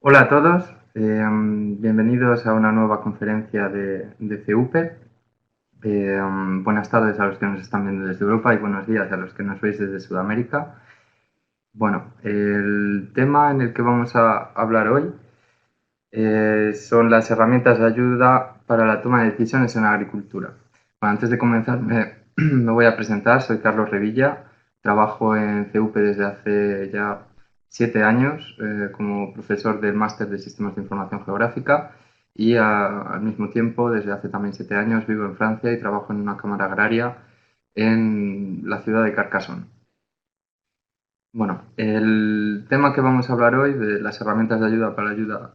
Hola a todos, bienvenidos a una nueva conferencia de CUPE. Buenas tardes a los que nos están viendo desde Europa y buenos días a los que nos veis desde Sudamérica. Bueno, el tema en el que vamos a hablar hoy son las herramientas de ayuda para la toma de decisiones en la agricultura. Bueno, antes de comenzar me voy a presentar, soy Carlos Revilla, trabajo en CUPE desde hace ya 7 años como profesor del máster de Sistemas de Información Geográfica y al mismo tiempo, desde hace también 7 años, vivo en Francia y trabajo en una cámara agraria en la ciudad de Carcassonne. Bueno, el tema que vamos a hablar hoy de las herramientas de ayuda para la ayuda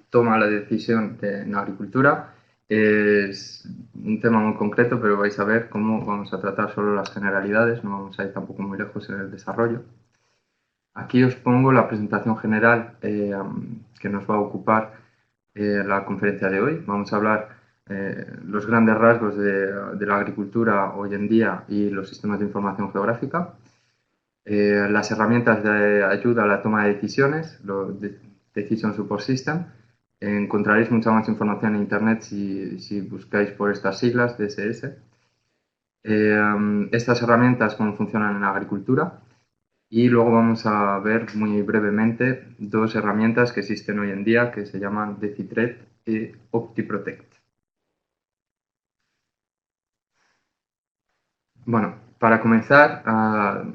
toma la decisión en la agricultura es un tema muy concreto, pero vais a ver cómo vamos a tratar solo las generalidades, no vamos a ir tampoco muy lejos en el desarrollo. Aquí os pongo la presentación general que nos va a ocupar la conferencia de hoy. Vamos a hablar los grandes rasgos de la agricultura hoy en día y los sistemas de información geográfica, las herramientas de ayuda a la toma de decisiones, los Decision Support System. Encontraréis mucha más información en Internet si buscáis por estas siglas, DSS. Estas herramientas, cómo funcionan en la agricultura. Y luego vamos a ver muy brevemente dos herramientas que existen hoy en día que se llaman DeciThreat y OptiProtect. Bueno, para comenzar a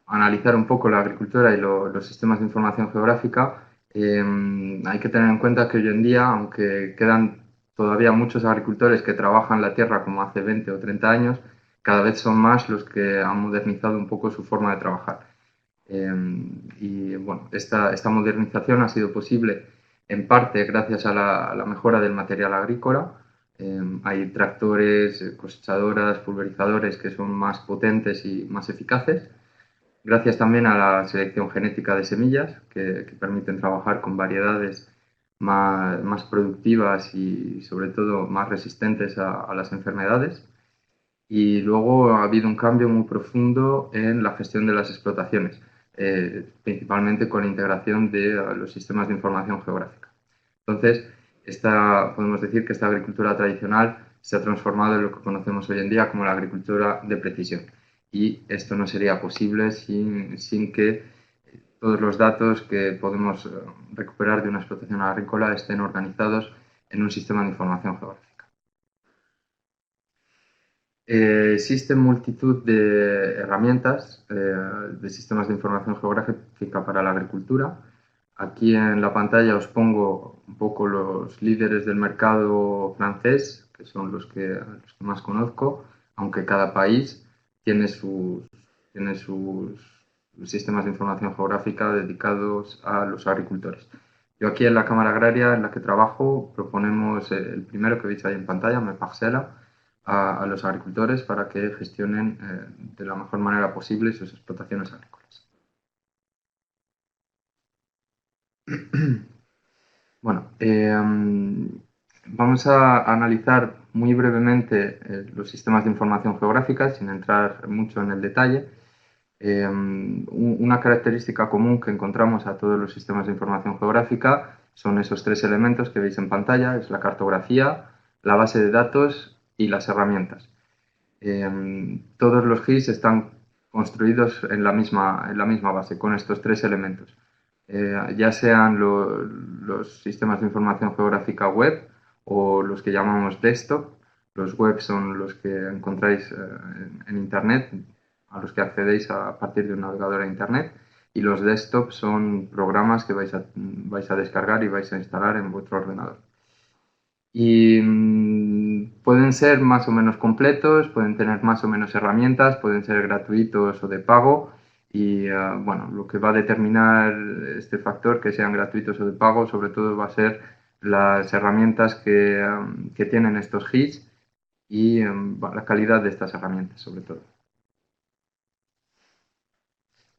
analizar un poco la agricultura y los sistemas de información geográfica, hay que tener en cuenta que hoy en día, aunque quedan todavía muchos agricultores que trabajan la tierra como hace 20 o 30 años, cada vez son más los que han modernizado un poco su forma de trabajar. Y bueno, esta modernización ha sido posible en parte gracias a la mejora del material agrícola. Hay tractores, cosechadoras, pulverizadores que son más potentes y más eficaces. Gracias también a la selección genética de semillas que permiten trabajar con variedades más productivas y sobre todo más resistentes a las enfermedades. Y luego ha habido un cambio muy profundo en la gestión de las explotaciones, principalmente con la integración de los sistemas de información geográfica. Entonces, podemos decir que esta agricultura tradicional se ha transformado en lo que conocemos hoy en día como la agricultura de precisión. Y esto no sería posible sin que todos los datos que podemos recuperar de una explotación agrícola estén organizados en un sistema de información geográfica. Existen multitud de herramientas de sistemas de información geográfica para la agricultura. Aquí en la pantalla os pongo un poco los líderes del mercado francés, que son los que más conozco, aunque cada país tiene sus sistemas de información geográfica dedicados a los agricultores. Yo aquí en la Cámara Agraria en la que trabajo proponemos el primero que veis ahí en pantalla, MeParcela, a los agricultores para que gestionen de la mejor manera posible sus explotaciones agrícolas. Bueno, vamos a analizar muy brevemente los sistemas de información geográfica sin entrar mucho en el detalle. Una característica común que encontramos a todos los sistemas de información geográfica son esos tres elementos que veis en pantalla, es la cartografía, la base de datos y las herramientas. Todos los GIS están construidos en la misma base, con estos tres elementos. Ya sean los sistemas de información geográfica web o los que llamamos desktop. Los web son los que encontráis en Internet, a los que accedéis a partir de un navegador a Internet. Y los desktop son programas que vais a descargar y vais a instalar en vuestro ordenador. Y pueden ser más o menos completos, pueden tener más o menos herramientas, pueden ser gratuitos o de pago. Y bueno, lo que va a determinar este factor, que sean gratuitos o de pago, sobre todo va a ser las herramientas que tienen estos HIS y la calidad de estas herramientas, sobre todo.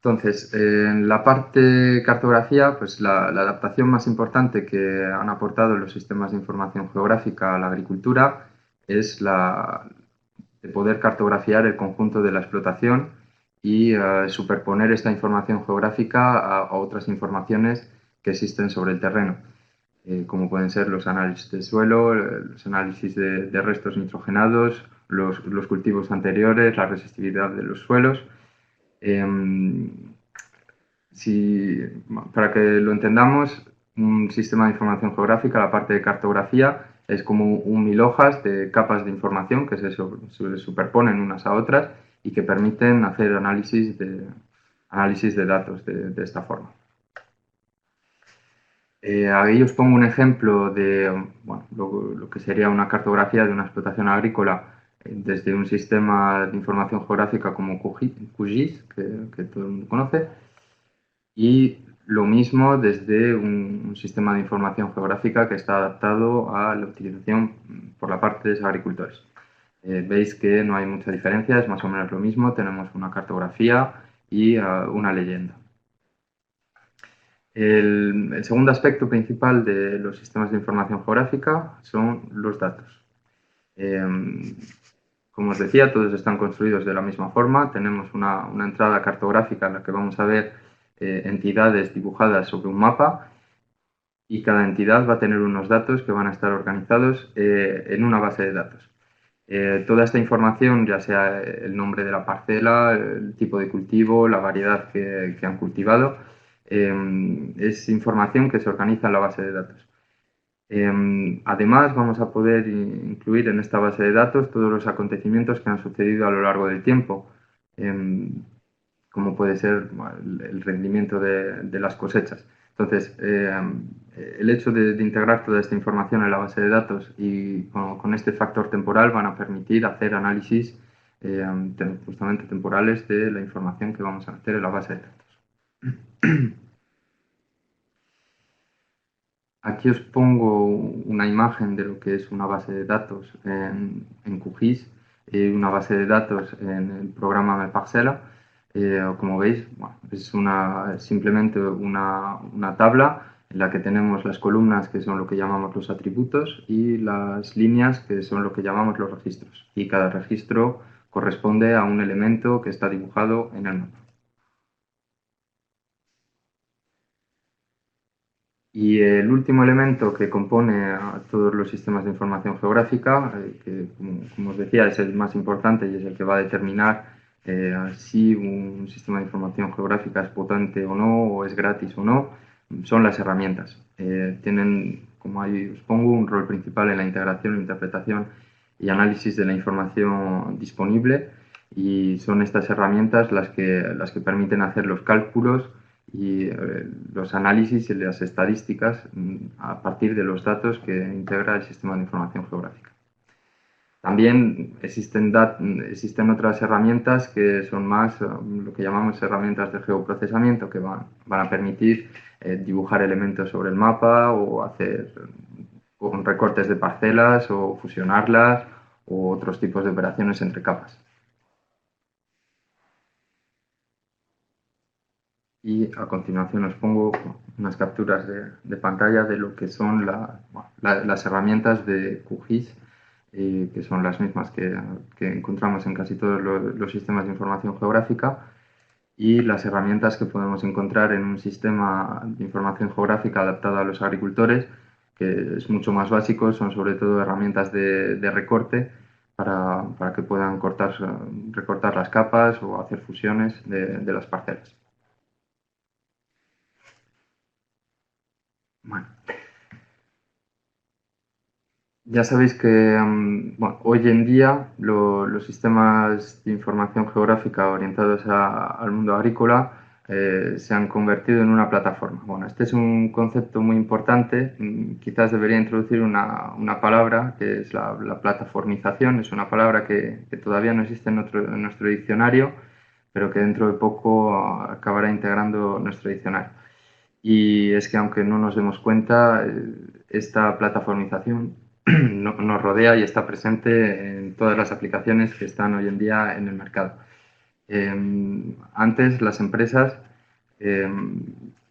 Entonces, en la parte cartografía, pues la adaptación más importante que han aportado los sistemas de información geográfica a la agricultura es la de poder cartografiar el conjunto de la explotación y superponer esta información geográfica a otras informaciones que existen sobre el terreno, como pueden ser los análisis de suelo, los análisis de restos nitrogenados, los cultivos anteriores, la resistividad de los suelos. Si, para que lo entendamos, un sistema de información geográfica, la parte de cartografía, es como un mil hojas de capas de información que se superponen unas a otras y que permiten hacer análisis de datos de esta forma. Ahí os pongo un ejemplo de bueno, lo que sería una cartografía de una explotación agrícola desde un sistema de información geográfica como QGIS, que todo el mundo conoce, y lo mismo desde un sistema de información geográfica que está adaptado a la utilización por la parte de los agricultores. Veis que no hay mucha diferencia, es más o menos lo mismo, tenemos una cartografía y una leyenda. El segundo aspecto principal de los sistemas de información geográfica son los datos. Como os decía, todos están construidos de la misma forma. Tenemos una entrada cartográfica en la que vamos a ver entidades dibujadas sobre un mapa y cada entidad va a tener unos datos que van a estar organizados en una base de datos. Toda esta información, ya sea el nombre de la parcela, el tipo de cultivo, la variedad que han cultivado, es información que se organiza en la base de datos. Además, vamos a poder incluir en esta base de datos todos los acontecimientos que han sucedido a lo largo del tiempo, como puede ser el rendimiento de las cosechas. Entonces, el hecho de integrar toda esta información en la base de datos y con este factor temporal van a permitir hacer análisis justamente temporales de la información que vamos a meter en la base de datos. Aquí os pongo una imagen de lo que es una base de datos en QGIS y una base de datos en el programa MeParcela. Como veis, bueno, es simplemente una tabla en la que tenemos las columnas, que son lo que llamamos los atributos, y las líneas, que son lo que llamamos los registros. Y cada registro corresponde a un elemento que está dibujado en el mapa. Y el último elemento que compone a todos los sistemas de información geográfica, que como os decía es el más importante y es el que va a determinar si un sistema de información geográfica es potente o no, o es gratis o no, son las herramientas. Tienen, como ahí os pongo, un rol principal en la integración, interpretación y análisis de la información disponible, y son estas herramientas las que permiten hacer los cálculos y los análisis y las estadísticas a partir de los datos que integra el sistema de información geográfica. También existen otras herramientas que son más lo que llamamos herramientas de geoprocesamiento, que van a permitir dibujar elementos sobre el mapa o hacer con recortes de parcelas o fusionarlas o otros tipos de operaciones entre capas. Y a continuación os pongo unas capturas de pantalla de lo que son las herramientas de QGIS, que son las mismas que encontramos en casi todos los sistemas de información geográfica, y las herramientas que podemos encontrar en un sistema de información geográfica adaptado a los agricultores, que es mucho más básico, son sobre todo herramientas de recorte para que puedan recortar las capas o hacer fusiones de las parcelas. Bueno, ya sabéis que bueno, hoy en día los sistemas de información geográfica orientados al mundo agrícola se han convertido en una plataforma. Bueno, este es un concepto muy importante. Quizás debería introducir una palabra que es la plataformización. Es una palabra que todavía no existe en nuestro diccionario, pero que dentro de poco acabará integrando nuestro diccionario. Y es que aunque no nos demos cuenta, esta plataformización nos rodea y está presente en todas las aplicaciones que están hoy en día en el mercado. Antes las empresas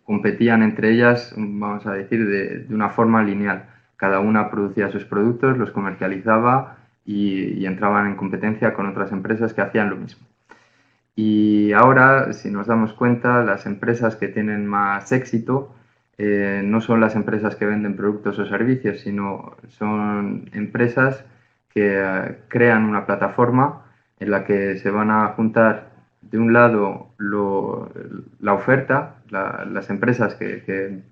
competían entre ellas, vamos a decir, de una forma lineal. Cada una producía sus productos, los comercializaba y entraban en competencia con otras empresas que hacían lo mismo. Y ahora, si nos damos cuenta, las empresas que tienen más éxito no son las empresas que venden productos o servicios, sino son empresas que crean una plataforma en la que se van a juntar, de un lado, la oferta, las empresas que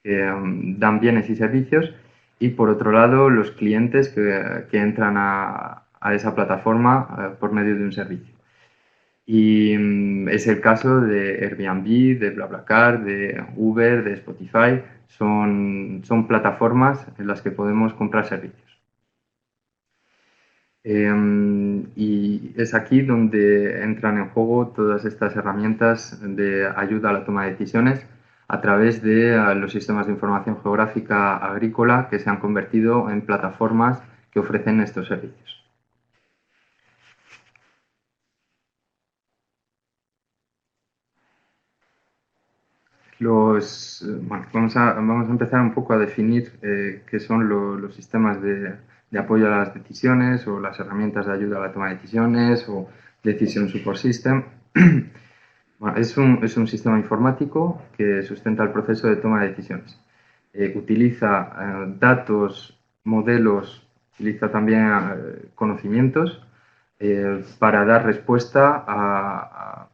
dan bienes y servicios, y por otro lado, los clientes que entran a esa plataforma por medio de un servicio. Y es el caso de Airbnb, de BlaBlaCar, de Uber, de Spotify. Son plataformas en las que podemos comprar servicios. Y es aquí donde entran en juego todas estas herramientas de ayuda a la toma de decisiones a través de los sistemas de información geográfica agrícola que se han convertido en plataformas que ofrecen estos servicios. Bueno, vamos a empezar un poco a definir qué son los sistemas de apoyo a las decisiones o las herramientas de ayuda a la toma de decisiones o Decision Support System. Bueno, es un sistema informático que sustenta el proceso de toma de decisiones. Utiliza datos, modelos, utiliza también conocimientos para dar respuesta a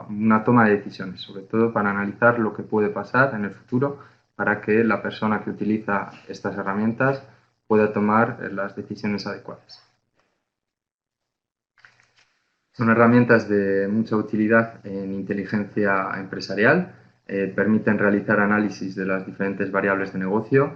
una toma de decisiones, sobre todo para analizar lo que puede pasar en el futuro para que la persona que utiliza estas herramientas pueda tomar las decisiones adecuadas. Son herramientas de mucha utilidad en inteligencia empresarial, permiten realizar análisis de las diferentes variables de negocio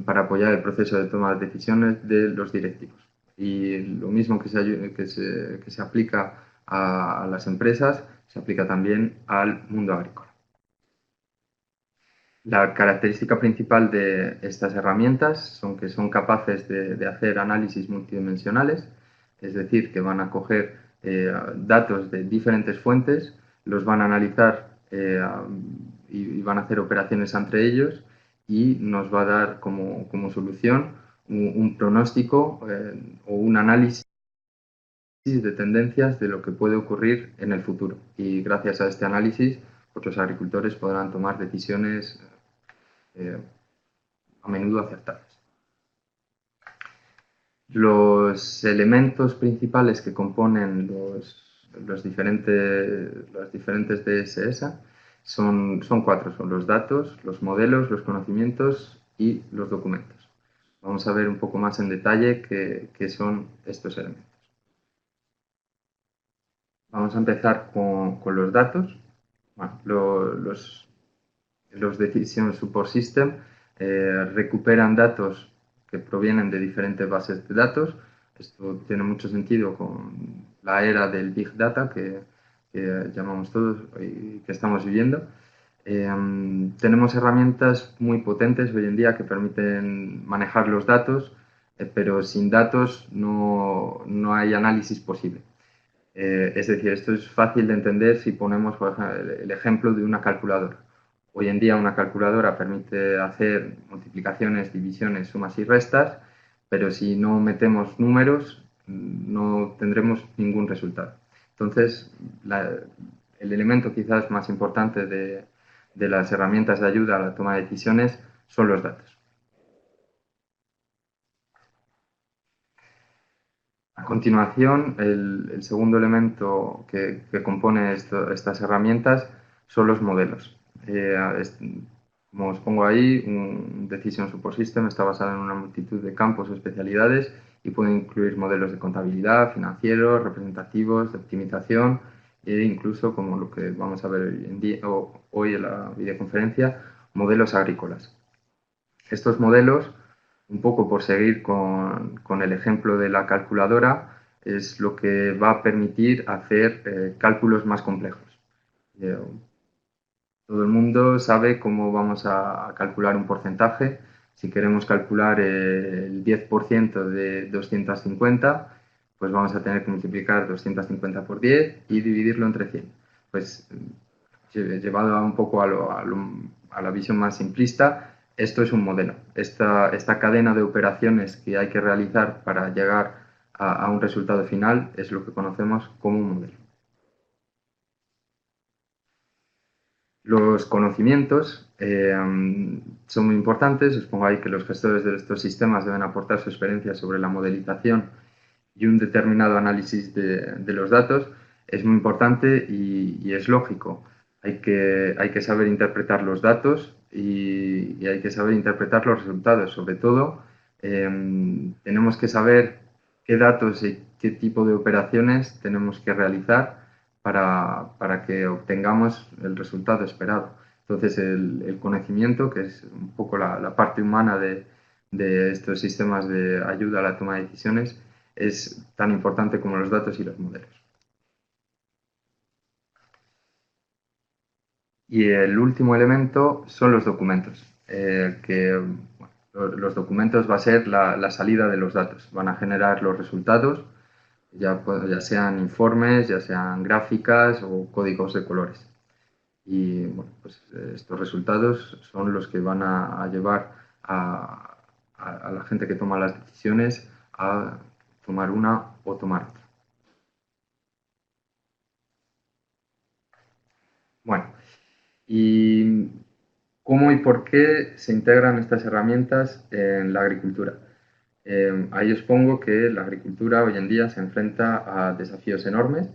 para apoyar el proceso de toma de decisiones de los directivos. Y lo mismo que se aplica a las empresas, se aplica también al mundo agrícola. La característica principal de estas herramientas son que son capaces de hacer análisis multidimensionales, es decir, que van a coger datos de diferentes fuentes, los van a analizar y van a hacer operaciones entre ellos y nos va a dar como solución un pronóstico o un análisis de tendencias de lo que puede ocurrir en el futuro. Y gracias a este análisis, pues los agricultores podrán tomar decisiones eh, a menudo acertadas. Los elementos principales que componen los diferentes DSS son cuatro, son los datos, los modelos, los conocimientos y los documentos. Vamos a ver un poco más en detalle qué son estos elementos. Vamos a empezar con los datos. Bueno, los Decision Support System recuperan datos que provienen de diferentes bases de datos. Esto tiene mucho sentido con la era del Big Data que llamamos todos y que estamos viviendo. Tenemos herramientas muy potentes hoy en día que permiten manejar los datos, pero sin datos no hay análisis posible. Es decir, esto es fácil de entender si ponemos, por ejemplo, el ejemplo de una calculadora. Hoy en día una calculadora permite hacer multiplicaciones, divisiones, sumas y restas, pero si no metemos números no tendremos ningún resultado. Entonces, el elemento quizás más importante de las herramientas de ayuda a la toma de decisiones son los datos. A continuación, el segundo elemento que compone estas herramientas son los modelos. Como os pongo ahí, un Decision Support System está basado en una multitud de campos o especialidades y puede incluir modelos de contabilidad, financieros, representativos, de optimización e incluso, como lo que vamos a ver hoy en la videoconferencia, modelos agrícolas. Estos modelos, un poco por seguir con el ejemplo de la calculadora, es lo que va a permitir hacer cálculos más complejos. Eh, Todo el mundo sabe cómo vamos a calcular un porcentaje. Si queremos calcular el 10% de 250, pues vamos a tener que multiplicar 250 por 10 y dividirlo entre 100. Pues llevado un poco a la visión más simplista, esto es un modelo. Esta cadena de operaciones que hay que realizar para llegar a un resultado final es lo que conocemos como un modelo. Los conocimientos son muy importantes. Os pongo ahí que los gestores de estos sistemas deben aportar su experiencia sobre la modelización y un determinado análisis de los datos. Es muy importante y es lógico. Hay que saber interpretar los datos y hay que saber interpretar los resultados. Sobre todo, tenemos que saber qué datos y qué tipo de operaciones tenemos que realizar para que obtengamos el resultado esperado. Entonces, el conocimiento, que es un poco la parte humana de estos sistemas de ayuda a la toma de decisiones, es tan importante como los datos y los modelos. Y el último elemento son los documentos, que bueno, los documentos va a ser la salida de los datos, van a generar los resultados, ya sean informes, ya sean gráficas o códigos de colores. Y bueno, pues estos resultados son los que van a llevar a la gente que toma las decisiones a tomar una o tomar otra. Bueno, ¿y cómo y por qué se integran estas herramientas en la agricultura? Ahí os pongo que la agricultura hoy en día se enfrenta a desafíos enormes.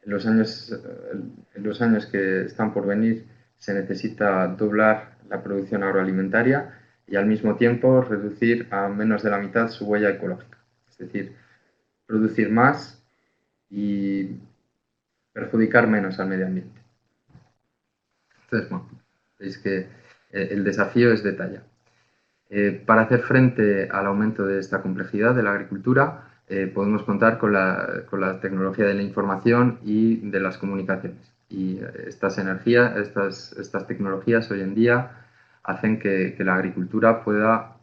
En los años que están por venir se necesita doblar la producción agroalimentaria y al mismo tiempo reducir a menos de la mitad su huella ecológica. Es decir, producir más y perjudicar menos al medio ambiente. Entonces, bueno, veis que el desafío es de talla. Para hacer frente al aumento de esta complejidad de la agricultura, podemos contar con la tecnología de la información y de las comunicaciones. Y estas tecnologías hoy en día hacen que la agricultura pueda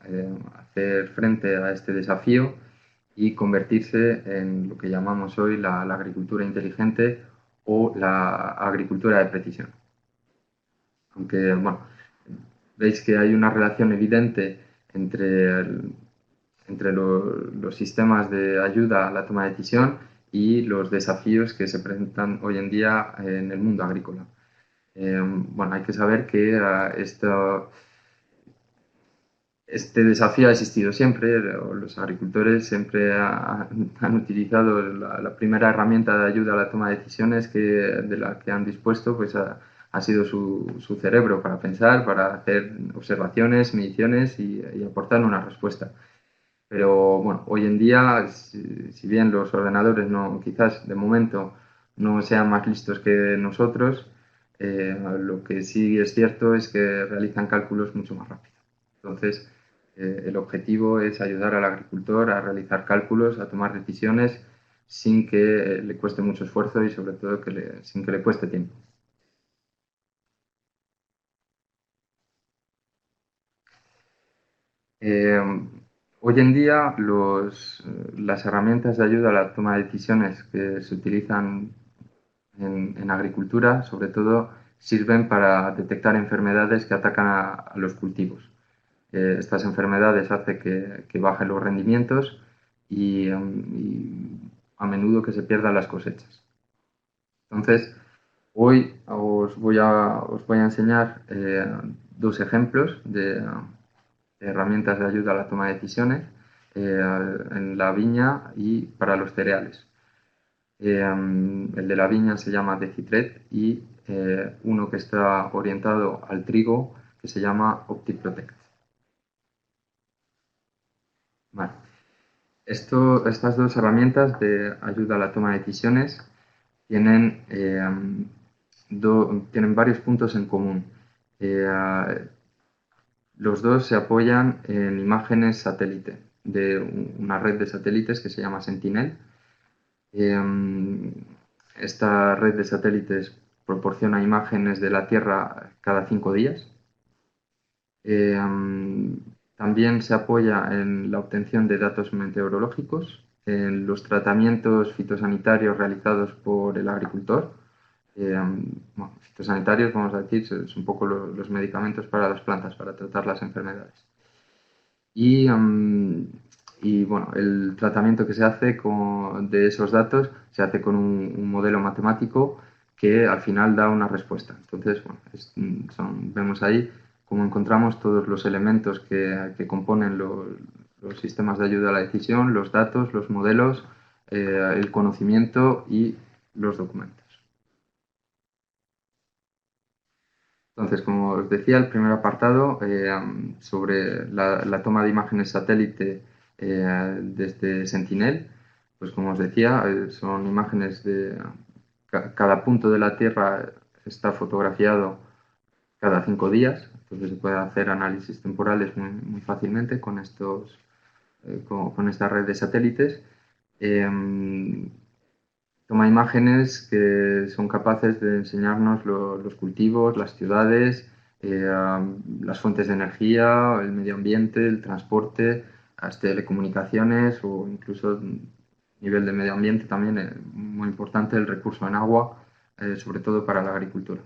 hacer frente a este desafío y convertirse en lo que llamamos hoy la agricultura inteligente o la agricultura de precisión. Aunque, bueno, veis que hay una relación evidente entre, los sistemas de ayuda a la toma de decisión y los desafíos que se presentan hoy en día en el mundo agrícola. Bueno, hay que saber que este desafío ha existido siempre. Los agricultores siempre han utilizado la primera herramienta de ayuda a la toma de decisiones de la que han dispuesto, pues ha sido su cerebro para pensar, para hacer observaciones, mediciones y aportar una respuesta. Pero bueno, hoy en día, si bien los ordenadores no, quizás de momento no sean más listos que nosotros, lo que sí es cierto es que realizan cálculos mucho más rápido. Entonces, el objetivo es ayudar al agricultor a realizar cálculos, a tomar decisiones sin que le cueste mucho esfuerzo y sobre todo sin que le cueste tiempo. Eh, Hoy en día las herramientas de ayuda a la toma de decisiones que se utilizan en agricultura, sobre todo, sirven para detectar enfermedades que atacan a los cultivos. Estas enfermedades hacen que bajen los rendimientos y a menudo que se pierdan las cosechas. Entonces, hoy os voy a enseñar dos ejemplos de herramientas de ayuda a la toma de decisiones en la viña y para los cereales. El de la viña se llama Decitret y uno que está orientado al trigo que se llama OptiProtect. Vale. Estas dos herramientas de ayuda a la toma de decisiones tienen, tienen varios puntos en común. Eh, los dos se apoyan en imágenes satélite de una red de satélites que se llama Sentinel. Esta red de satélites proporciona imágenes de la Tierra cada 5 días. También se apoya en la obtención de datos meteorológicos, en los tratamientos fitosanitarios realizados por el agricultor. Bueno, fitosanitarios, vamos a decir, es un poco los medicamentos para las plantas, para tratar las enfermedades. Y bueno, el tratamiento que se hace de esos datos se hace con un modelo matemático que al final da una respuesta. Entonces, bueno, vemos ahí cómo encontramos todos los elementos que componen los sistemas de ayuda a la decisión, los datos, los modelos, el conocimiento y los documentos. Entonces, como os decía, el primer apartado sobre la toma de imágenes satélite desde Sentinel, pues como os decía, son imágenes de cada punto de la Tierra está fotografiado cada 5 días, entonces se puede hacer análisis temporales muy fácilmente con con esta red de satélites. Toma imágenes que son capaces de enseñarnos los cultivos, las ciudades, las fuentes de energía, el medio ambiente, el transporte, las telecomunicaciones o incluso a nivel de medio ambiente también muy importante el recurso en agua, sobre todo para la agricultura.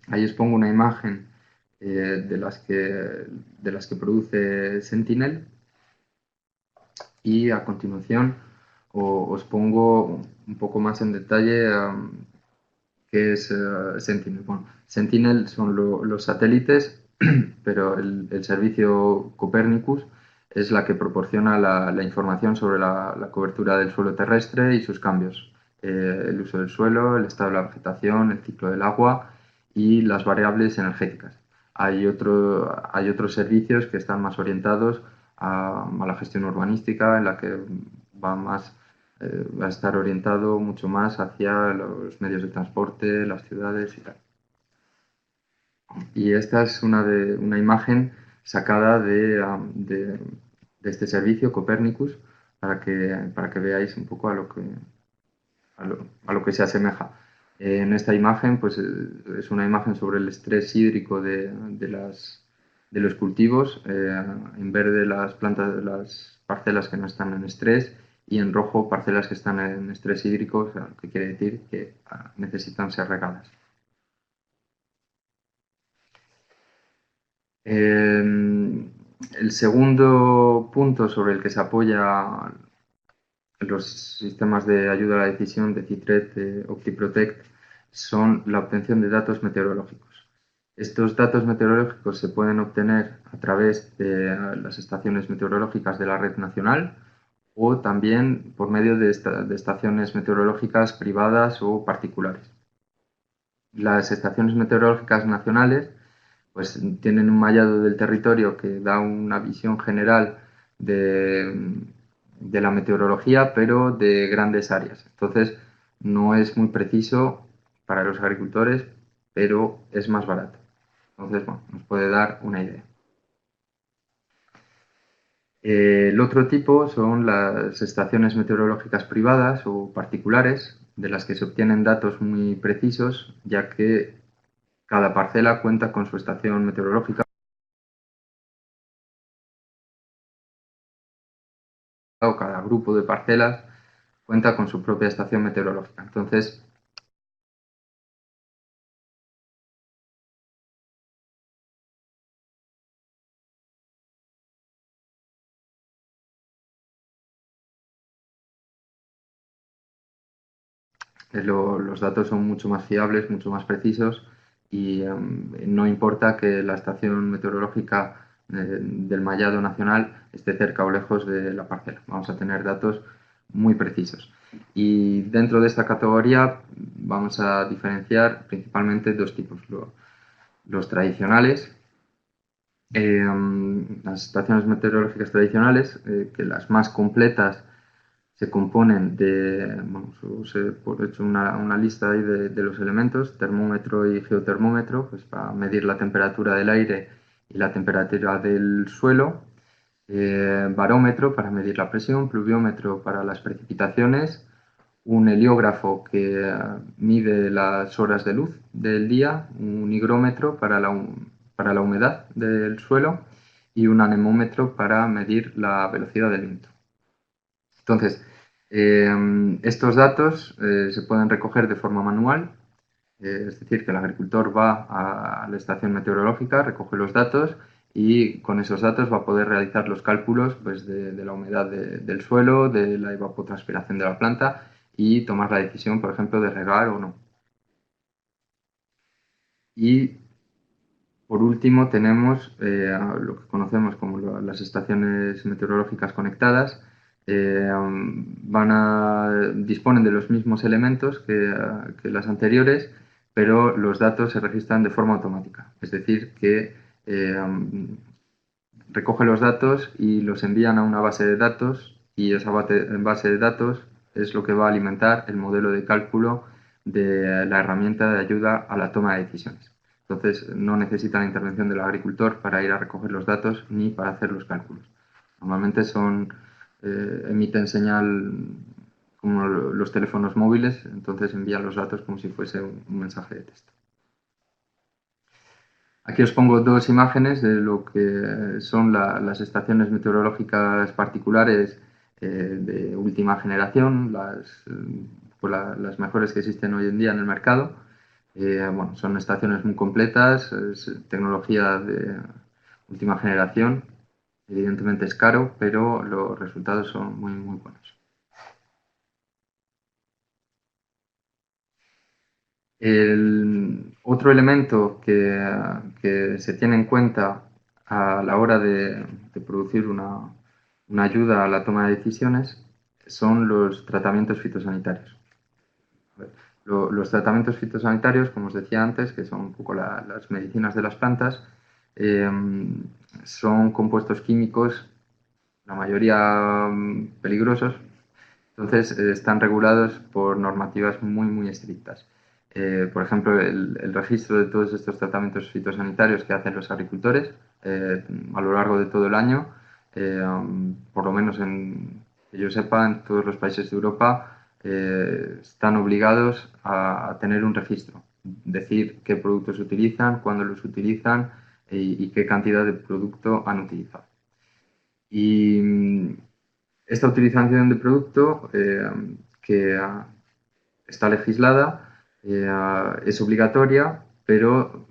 Ahí os pongo una imagen de las que produce Sentinel y a continuación os pongo un poco más en detalle qué es Sentinel. Bueno, Sentinel son los satélites, pero el servicio Copernicus es la que proporciona la información sobre la cobertura del suelo terrestre y sus cambios. El uso del suelo, el estado de la vegetación, el ciclo del agua y las variables energéticas. Hay otros servicios que están más orientados a la gestión urbanística, en la que va a estar orientado mucho más hacia los medios de transporte, las ciudades y tal. Y esta es una imagen sacada de este servicio, Copernicus, para que veáis un poco a lo que se asemeja. En esta imagen, pues es una imagen sobre el estrés hídrico de los cultivos. En verde las plantas, las parcelas que no están en estrés y en rojo parcelas que están en estrés hídrico, o sea, que quiere decir que necesitan ser regadas. El segundo punto sobre el que se apoya los sistemas de ayuda a la decisión de CITRED, de OptiProtect, son la obtención de datos meteorológicos. Estos datos meteorológicos se pueden obtener a través de las estaciones meteorológicas de la red nacional o también por medio de estaciones meteorológicas privadas o particulares. Las estaciones meteorológicas nacionales pues tienen un mallado del territorio que da una visión general de la meteorología, pero de grandes áreas. Entonces, no es muy preciso para los agricultores, pero es más barato. Entonces, bueno, nos puede dar una idea. El otro tipo son las estaciones meteorológicas privadas o particulares, de las que se obtienen datos muy precisos, ya que cada parcela cuenta con su estación meteorológica o cada grupo de parcelas cuenta con su propia estación meteorológica. Entonces, los datos son mucho más fiables, mucho más precisos y no importa que la estación meteorológica del mallado nacional esté cerca o lejos de la parcela. Vamos a tener datos muy precisos. Y dentro de esta categoría vamos a diferenciar principalmente dos tipos. Los tradicionales, las estaciones meteorológicas tradicionales, que las más completas se componen de, bueno, he hecho una lista ahí de los elementos, termómetro y geotermómetro, pues para medir la temperatura del aire y la temperatura del suelo, barómetro para medir la presión, pluviómetro para las precipitaciones, un heliógrafo que mide las horas de luz del día, un higrómetro para la humedad del suelo y un anemómetro para medir la velocidad del viento. Entonces, estos datos se pueden recoger de forma manual, es decir, que el agricultor va a la estación meteorológica, recoge los datos y con esos datos va a poder realizar los cálculos pues, de la humedad del suelo, de la evapotranspiración de la planta y tomar la decisión, por ejemplo, de regar o no. Y por último tenemos lo que conocemos como las estaciones meteorológicas conectadas. Disponen de los mismos elementos que las anteriores, pero los datos se registran de forma automática. Es decir, que recoge los datos y los envían a una base de datos, y esa base de datos es lo que va a alimentar el modelo de cálculo de la herramienta de ayuda a la toma de decisiones. Entonces, no necesita la intervención del agricultor para ir a recoger los datos ni para hacer los cálculos. Normalmente emiten señal como los teléfonos móviles, entonces envían los datos como si fuese un mensaje de texto. Aquí os pongo dos imágenes de lo que son las estaciones meteorológicas particulares de última generación, las mejores que existen hoy en día en el mercado. Bueno, son estaciones muy completas, es tecnología de última generación. Evidentemente es caro, pero los resultados son muy, muy buenos. El otro elemento que se tiene en cuenta a la hora de producir una ayuda a la toma de decisiones son los tratamientos fitosanitarios. Los tratamientos fitosanitarios, como os decía antes, que son un poco las medicinas de las plantas, eh, son compuestos químicos, la mayoría peligrosos. Entonces, están regulados por normativas muy, muy estrictas. Por ejemplo, el registro de todos estos tratamientos fitosanitarios que hacen los agricultores a lo largo de todo el año, por lo menos que yo sepa, en todos los países de Europa, están obligados a tener un registro, decir qué productos utilizan, cuándo los utilizan y qué cantidad de producto han utilizado. Y esta utilización de producto que está legislada es obligatoria, pero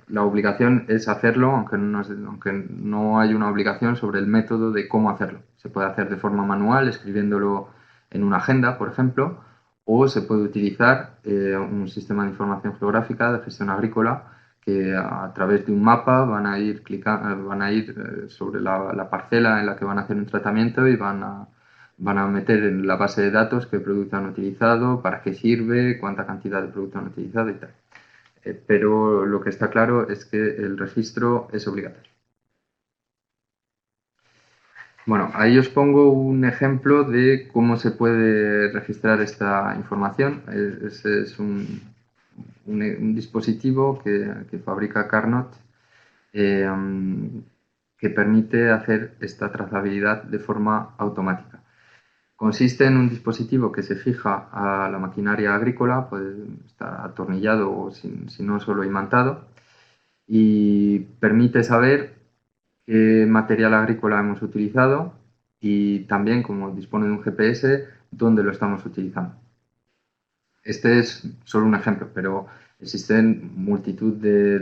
la obligación es hacerlo, aunque no hay una obligación sobre el método de cómo hacerlo. Se puede hacer de forma manual, escribiéndolo en una agenda, por ejemplo, o se puede utilizar un sistema de información geográfica de gestión agrícola que a través de un mapa van a ir sobre la parcela en la que van a hacer un tratamiento y van a meter en la base de datos qué producto han utilizado, para qué sirve, cuánta cantidad de producto han utilizado y tal. Pero lo que está claro es que el registro es obligatorio. Bueno, ahí os pongo un ejemplo de cómo se puede registrar esta información. Es un dispositivo que fabrica Carnot eh, que permite hacer esta trazabilidad de forma automática. Consiste en un dispositivo que se fija a la maquinaria agrícola, puede estar atornillado o si no solo imantado, y permite saber qué material agrícola hemos utilizado y también, como dispone de un GPS, dónde lo estamos utilizando. Este es solo un ejemplo, pero existen multitud de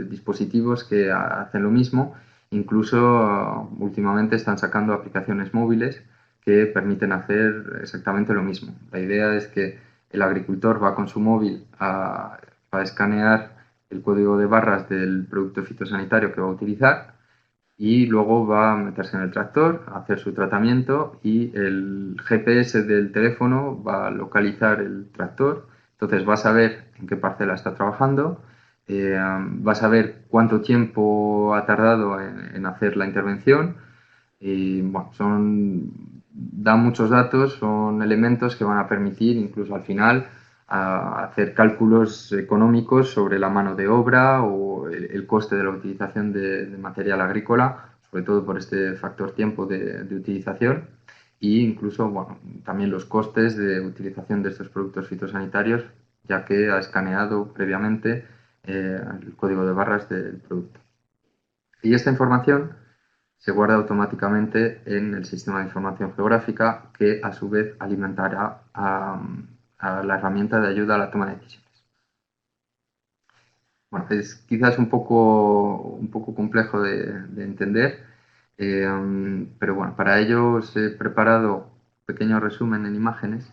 dispositivos que hacen lo mismo. Incluso últimamente están sacando aplicaciones móviles que permiten hacer exactamente lo mismo. La idea es que el agricultor va con su móvil a escanear el código de barras del producto fitosanitario que va a utilizar y luego va a meterse en el tractor, a hacer su tratamiento y el GPS del teléfono va a localizar el tractor, entonces va a saber en qué parcela está trabajando, va a saber cuánto tiempo ha tardado en hacer la intervención y bueno, da muchos datos, son elementos que van a permitir incluso al final hacer cálculos económicos sobre la mano de obra o el coste de la utilización de material agrícola, sobre todo por este factor tiempo de utilización, e incluso bueno, también los costes de utilización de estos productos fitosanitarios, ya que ha escaneado previamente el código de barras del producto. Y esta información se guarda automáticamente en el sistema de información geográfica que a su vez alimentará a la herramienta de ayuda a la toma de decisiones. Bueno, es quizás un poco complejo de entender, pero bueno, para ello os he preparado un pequeño resumen en imágenes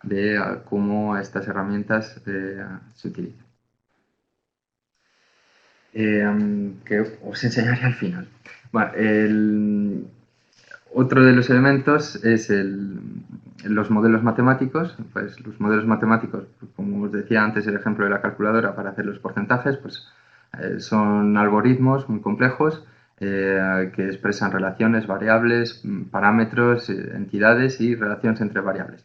de cómo estas herramientas se utilizan. que os enseñaré al final. Bueno, otro de los elementos es los modelos matemáticos. Pues los modelos matemáticos, como os decía antes, el ejemplo de la calculadora para hacer los porcentajes, pues son algoritmos muy complejos que expresan relaciones, variables, parámetros, entidades y relaciones entre variables.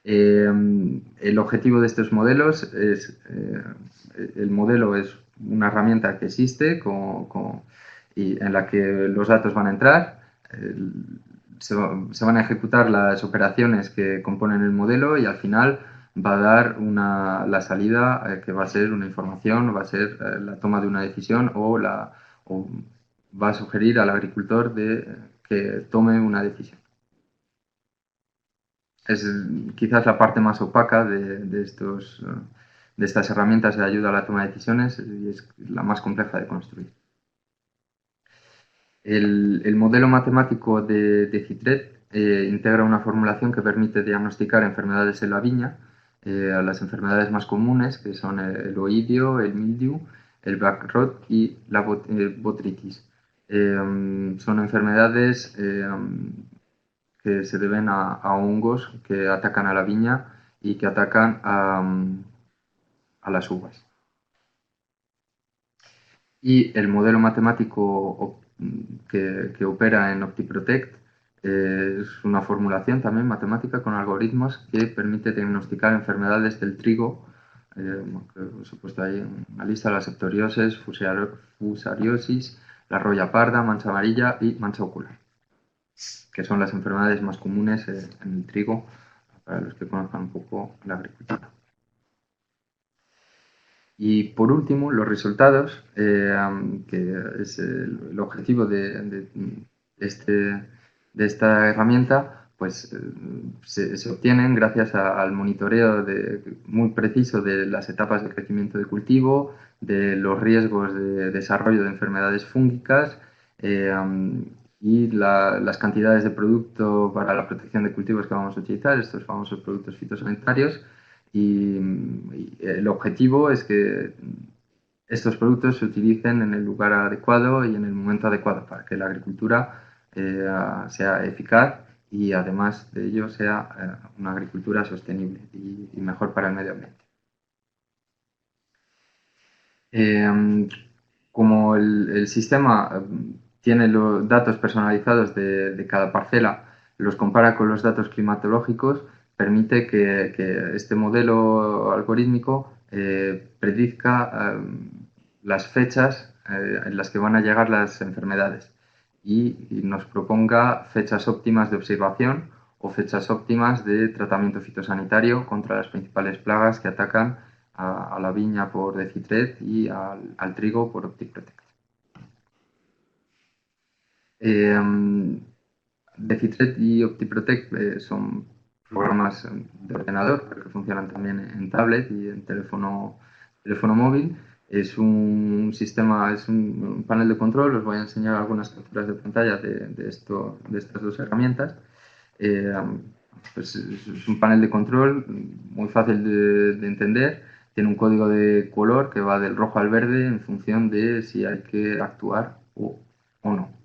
El objetivo de estos modelos es, el modelo es una herramienta que existe y en la que los datos van a entrar, se van a ejecutar las operaciones que componen el modelo y al final va a dar la salida que va a ser una información, va a ser la toma de una decisión o va a sugerir al agricultor que tome una decisión. Es quizás la parte más opaca de estas herramientas de ayuda a la toma de decisiones y es la más compleja de construir. El modelo matemático de Citret integra una formulación que permite diagnosticar enfermedades en la viña, las enfermedades más comunes, que son el oidio, el mildew, el black rot y la botrytis. Son enfermedades que se deben a hongos que atacan a la viña y que atacan a las uvas. Y el modelo matemático que opera en OptiProtect es una formulación también matemática con algoritmos que permite diagnosticar enfermedades del trigo, que os he puesto ahí en una lista: la septoriosis, fusariosis, la roya parda, mancha amarilla y mancha ocular, que son las enfermedades más comunes en el trigo, para los que conozcan un poco la agricultura. Y por último, los resultados, que es el objetivo este, de esta herramienta, pues se obtienen gracias al monitoreo muy preciso de las etapas de crecimiento de cultivo, de los riesgos de desarrollo de enfermedades fúngicas y las cantidades de producto para la protección de cultivos que vamos a utilizar, estos famosos productos fitosanitarios. Y el objetivo es que estos productos se utilicen en el lugar adecuado y en el momento adecuado para que la agricultura sea eficaz y además de ello sea una agricultura sostenible y mejor para el medio ambiente. Como el sistema tiene los datos personalizados de cada parcela, los compara con los datos climatológicos, permite que este modelo algorítmico predizca las fechas en las que van a llegar las enfermedades y nos proponga fechas óptimas de observación o fechas óptimas de tratamiento fitosanitario contra las principales plagas que atacan a la viña por Decitret y al trigo por OptiProtect. Decitret y OptiProtect son programas de ordenador, pero que funcionan también en tablet y en teléfono móvil. Es un sistema, es un panel de control. Os voy a enseñar algunas capturas de pantalla de estas dos herramientas. Eh, pues es un panel de control muy fácil de entender. Tiene un código de color que va del rojo al verde en función de si hay que actuar o no.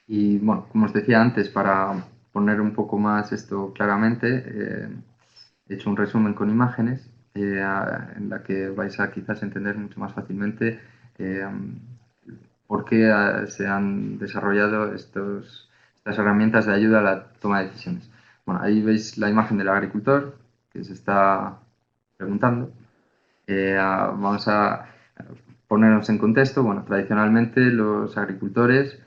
Y bueno, como os decía antes, para poner un poco más esto claramente, he hecho un resumen con imágenes en la que vais a quizás entender mucho más fácilmente eh, por qué se han desarrollado estas herramientas de ayuda a la toma de decisiones. Bueno, ahí veis la imagen del agricultor que se está preguntando. Vamos a ponernos en contexto. Bueno, tradicionalmente los agricultores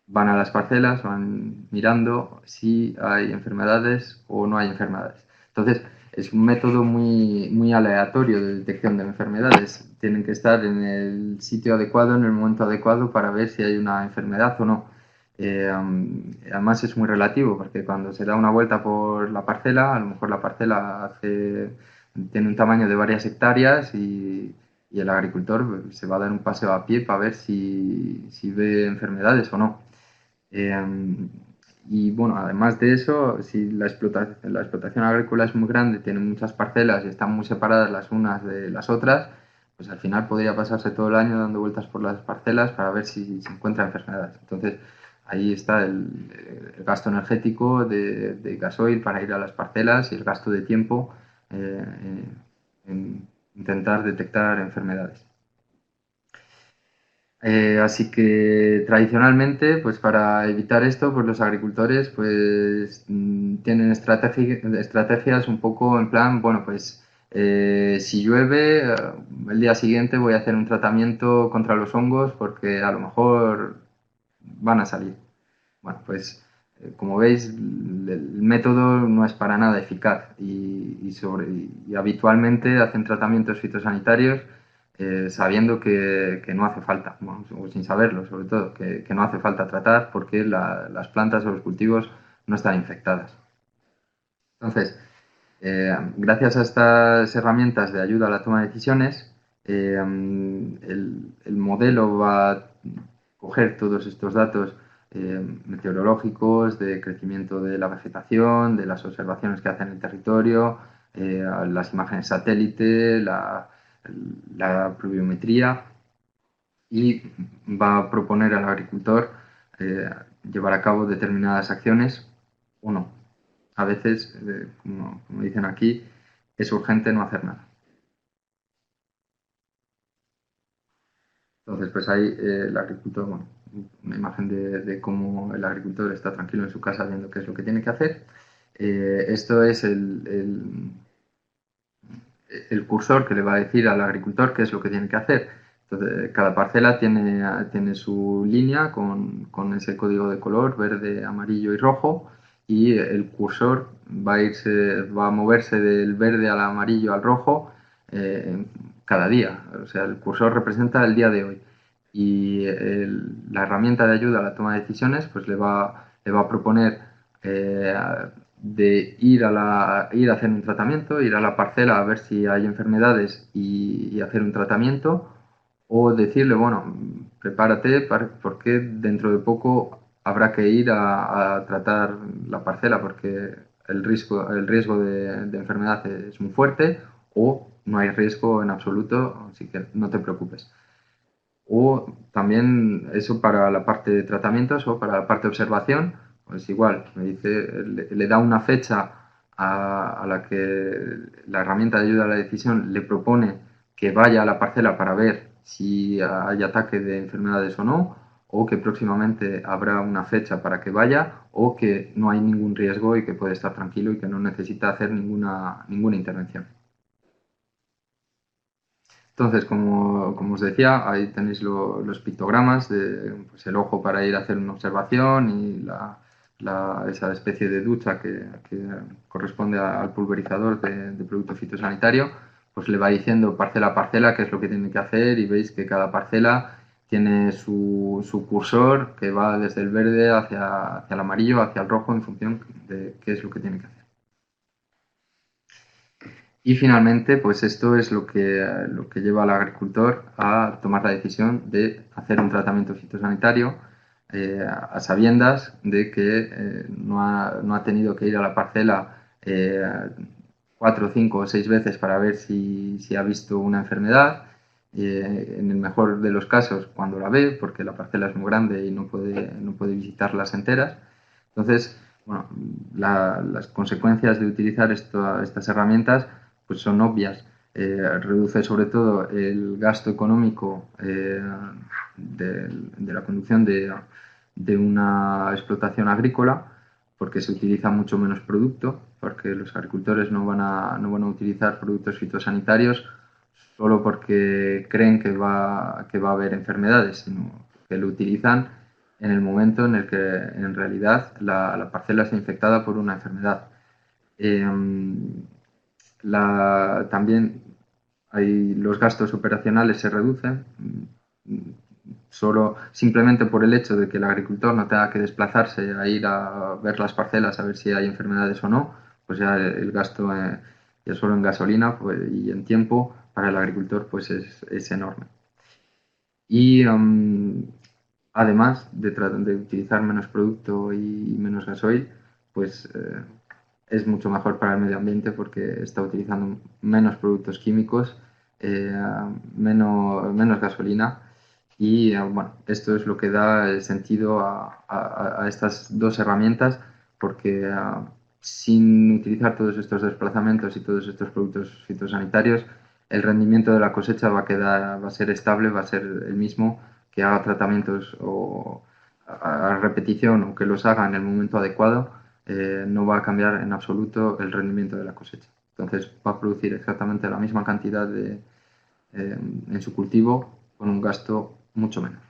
van a las parcelas, van mirando si hay enfermedades o no hay enfermedades. Entonces, es un método muy aleatorio de detección de enfermedades. Tienen que estar en el sitio adecuado, en el momento adecuado para ver si hay una enfermedad o no. Además es muy relativo porque cuando se da una vuelta por la parcela, a lo mejor la parcela tiene un tamaño de varias hectáreas y el agricultor se va a dar un paseo a pie para ver si ve enfermedades o no. Y bueno, además de eso, si la explotación agrícola es muy grande, tiene muchas parcelas y están muy separadas las unas de las otras, pues al final podría pasarse todo el año dando vueltas por las parcelas para ver si se encuentra enfermedades. Entonces, ahí está el gasto energético de gasoil para ir a las parcelas y el gasto de tiempo en intentar detectar enfermedades. Así que tradicionalmente, pues para evitar esto, pues los agricultores pues tienen estrategias un poco en plan, bueno, pues si llueve, el día siguiente voy a hacer un tratamiento contra los hongos porque a lo mejor van a salir. Bueno, pues como veis, el método no es para nada eficaz y habitualmente hacen tratamientos fitosanitarios sabiendo que no hace falta, bueno, o sin saberlo sobre todo, que no hace falta tratar porque las plantas o los cultivos no están infectadas. Entonces, gracias a estas herramientas de ayuda a la toma de decisiones, el modelo va a coger todos estos datos meteorológicos, de crecimiento de la vegetación, de las observaciones que hace en el territorio, las imágenes satélite, la pluviometría y va a proponer al agricultor eh, llevar a cabo determinadas acciones o no. A veces, como dicen aquí, es urgente no hacer nada. Entonces, pues ahí el agricultor, bueno, una imagen de cómo el agricultor está tranquilo en su casa viendo qué es lo que tiene que hacer. Esto es el cursor que le va a decir al agricultor qué es lo que tiene que hacer. Entonces, cada parcela tiene su línea con ese código de color verde, amarillo y rojo y el cursor va a moverse del verde al amarillo al rojo cada día. O sea, el cursor representa el día de hoy y la herramienta de ayuda a la toma de decisiones pues le va a proponer eh, de ir a hacer un tratamiento, ir a la parcela a ver si hay enfermedades y hacer un tratamiento, o decirle, bueno, prepárate porque dentro de poco habrá que ir a tratar la parcela porque el riesgo de enfermedad es muy fuerte o no hay riesgo en absoluto, así que no te preocupes. O también eso para la parte de tratamientos o para la parte de observación, pues igual, le da una fecha a la que la herramienta de ayuda a la decisión le propone que vaya a la parcela para ver si hay ataque de enfermedades o no, o que próximamente habrá una fecha para que vaya, o que no hay ningún riesgo y que puede estar tranquilo y que no necesita hacer ninguna intervención. Entonces, como os decía, ahí tenéis los pictogramas de pues, el ojo para ir a hacer una observación y esa especie de ducha que corresponde al pulverizador de producto fitosanitario, pues le va diciendo parcela a parcela qué es lo que tiene que hacer y veis que cada parcela tiene su cursor que va desde el verde hacia el amarillo, hacia el rojo en función de qué es lo que tiene que hacer. Y finalmente, pues esto es lo que lleva al agricultor a tomar la decisión de hacer un tratamiento fitosanitario a sabiendas de que no ha tenido que ir a la parcela 4, 5 o 6 veces para ver si ha visto una enfermedad. En el mejor de los casos, cuando la ve, porque la parcela es muy grande y no puede visitarlas enteras. Entonces, bueno, las consecuencias de utilizar estas herramientas pues son obvias. Reduce sobre todo el gasto económico de la conducción de una explotación agrícola porque se utiliza mucho menos producto, porque los agricultores no van a utilizar productos fitosanitarios solo porque creen que va a haber enfermedades, sino que lo utilizan en el momento en el que en realidad la parcela está infectada por una enfermedad. Eh, también los gastos operacionales se reducen solo simplemente por el hecho de que el agricultor no tenga que desplazarse a ir a ver las parcelas a ver si hay enfermedades o no, pues ya el gasto ya solo en gasolina pues, y en tiempo para el agricultor pues es enorme. Y además de utilizar menos producto y menos gasoil, pues es mucho mejor para el medio ambiente porque está utilizando menos productos químicos eh, menos gasolina. Y bueno, esto es lo que da el sentido a estas dos herramientas, porque sin utilizar todos estos desplazamientos y todos estos productos fitosanitarios, el rendimiento de la cosecha va a ser estable, va a ser el mismo, que haga tratamientos o a repetición o que los haga en el momento adecuado, no va a cambiar en absoluto el rendimiento de la cosecha. Entonces va a producir exactamente la misma cantidad en su cultivo con un gasto mucho menor.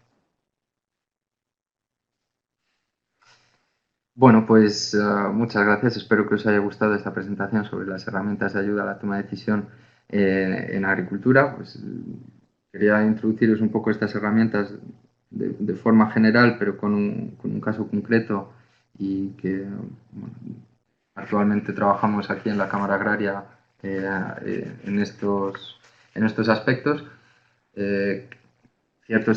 Bueno, pues muchas gracias. Espero que os haya gustado esta presentación sobre las herramientas de ayuda a la toma de decisión en agricultura. Pues quería introduciros un poco estas herramientas de forma general, pero con un caso concreto y que bueno, actualmente trabajamos aquí en la Cámara Agraria en estos aspectos. Eh, cierto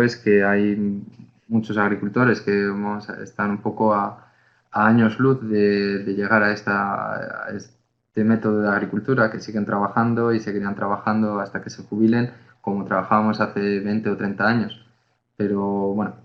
es que hay muchos agricultores que están un poco a años luz de llegar a este método de agricultura, que siguen trabajando y seguirán trabajando hasta que se jubilen, como trabajábamos hace 20 o 30 años. Pero bueno,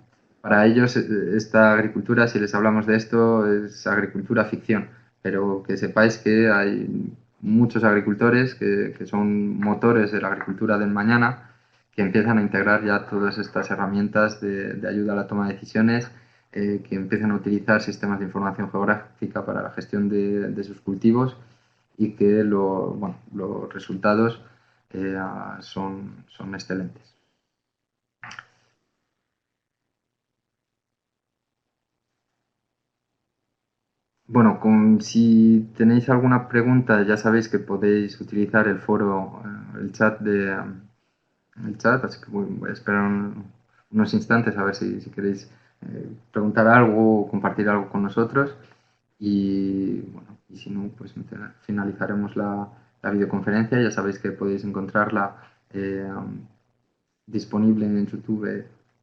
para ellos esta agricultura, si les hablamos de esto, es agricultura ficción, pero que sepáis que hay muchos agricultores que son motores de la agricultura del mañana, que empiezan a integrar ya todas estas herramientas de ayuda a la toma de decisiones, que empiezan a utilizar sistemas de información geográfica para la gestión de sus cultivos y que bueno, los resultados son excelentes. Bueno, si tenéis alguna pregunta, ya sabéis que podéis utilizar el foro, el chat, así que voy a esperar unos instantes a ver si queréis preguntar algo o compartir algo con nosotros. Y bueno, y si no, pues finalizaremos la videoconferencia. Ya sabéis que podéis encontrarla disponible en YouTube